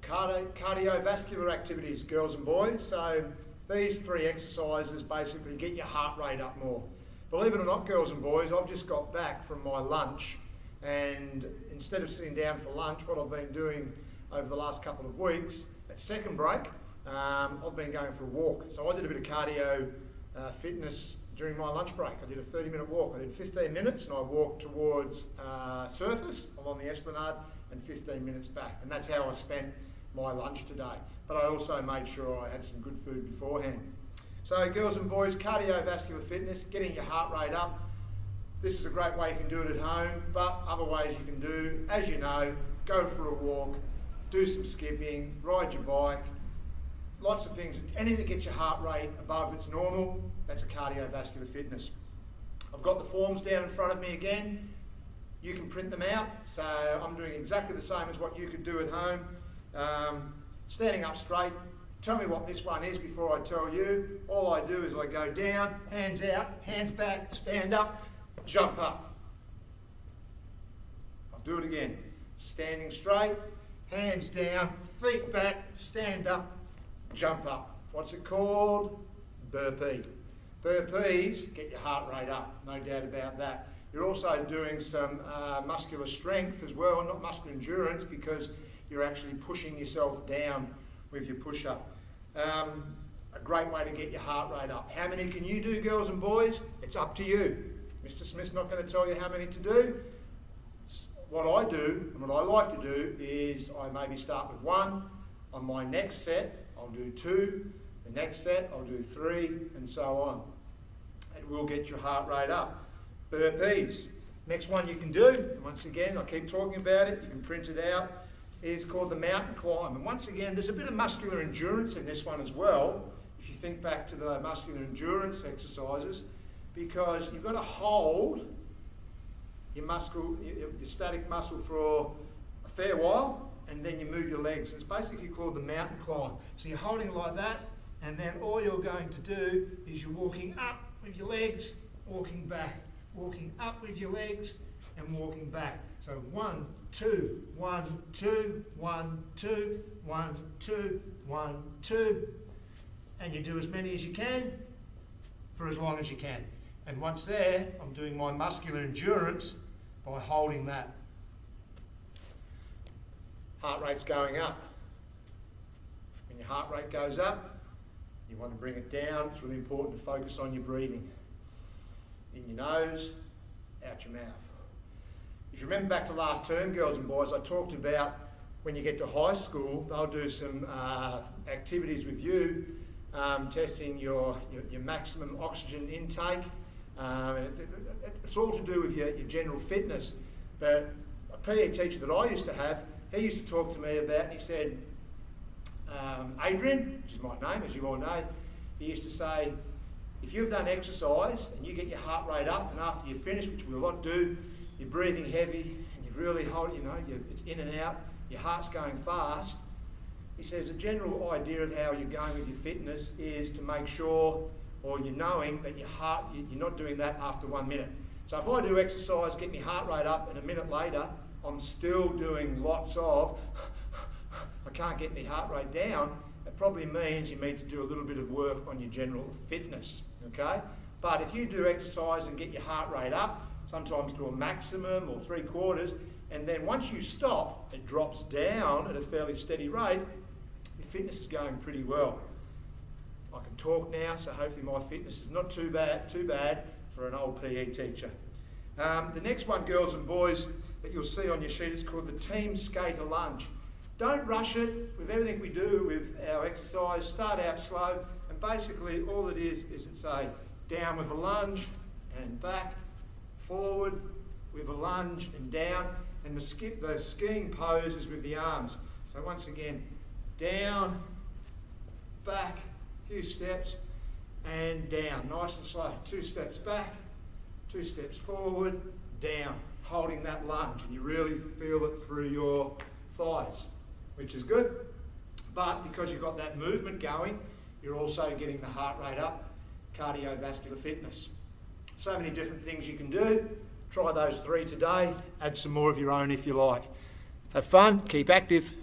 cardiovascular activities, girls and boys. So these 3 exercises basically get your heart rate up more. Believe it or not, girls and boys, I've just got back from my lunch, and instead of sitting down for lunch, what I've been doing over the last couple of weeks, at second break, I've been going for a walk. So I did a bit of cardio fitness during my lunch break. I did a 30-minute walk. I did 15 minutes and I walked towards surface along the esplanade and 15 minutes back. And that's how I spent my lunch today. But I also made sure I had some good food beforehand. So girls and boys, cardiovascular fitness, getting your heart rate up. This is a great way you can do it at home, but other ways you can do, as you know, go for a walk, do some skipping, ride your bike, lots of things. Anything that gets your heart rate above its normal, that's a cardiovascular fitness. I've got the forms down in front of me again. You can print them out. So I'm doing exactly the same as what you could do at home. Standing up straight. Tell me what this one is before I tell you. All I do is I go down, hands out, hands back, stand up, jump up. I'll do it again. Standing straight, hands down, feet back, stand up, jump up. What's it called? Burpee. Burpees get your heart rate up, no doubt about that. You're also doing some muscular strength as well, not muscular endurance, because you're actually pushing yourself down with your push-up. A great way to get your heart rate up. How many can you do, girls and boys? It's up to you. Mr. Smith's not going to tell you how many to do. What I do, and what I like to do, is I maybe start with 1. On my next set, I'll do 2. The next set, I'll do 3, and so on. It will get your heart rate up. Burpees. Next one you can do, and once again, I keep talking about it, you can print it out, is called the mountain climb. And once again, there's a bit of muscular endurance in this one as well, if you think back to the muscular endurance exercises, because you've got to hold your static muscle for a fair while, and then you move your legs. It's basically called the mountain climb. So you're holding it like that, and then all you're going to do is you're walking up with your legs, walking back, walking up with your legs, and walking back. So 1, 2, 1, 2, 1, 2, 1, 2, 1, 2, and you do as many as you can for as long as you can. And once there, I'm doing my muscular endurance by holding that. Heart rate's going up. When your heart rate goes up, you want to bring it down. It's really important to focus on your breathing. In your nose, out your mouth. If you remember back to last term, girls and boys, I talked about when you get to high school, they'll do some activities with you, testing your maximum oxygen intake. It's all to do with your general fitness. But a PE teacher that I used to have, he used to talk to me about, and he said, Adrian, which is my name, as you all know, he used to say, if you've done exercise and you get your heart rate up, and after you finish, which we a lot do, you're breathing heavy and you really hold, it's in and out, your heart's going fast. He says a general idea of how you're going with your fitness is to make sure, or you're knowing that your heart, you're not doing that after 1 minute. So if I do exercise, get my heart rate up, and a minute later, I'm still doing lots of, I can't get my heart rate down, it probably means you need to do a little bit of work on your general fitness, okay? But if you do exercise and get your heart rate up, sometimes to a maximum or 3/4, and then once you stop, it drops down at a fairly steady rate, your fitness is going pretty well. I can talk now, so hopefully my fitness is not too bad for an old PE teacher. The next one, girls and boys, that you'll see on your sheet is called the team skater lunge. Don't rush it with everything we do with our exercise. Start out slow, and basically all it is it's a down with a lunge and back, forward with a lunge and down, and the skiing pose is with the arms. So once again, down, back, a few steps, and down, nice and slow. 2 steps back, 2 steps forward, down, holding that lunge, and you really feel it through your thighs, which is good. But because you've got that movement going, you're also getting the heart rate up, cardiovascular fitness. So many different things you can do. Try those 3 today. Add some more of your own if you like. Have fun, keep active.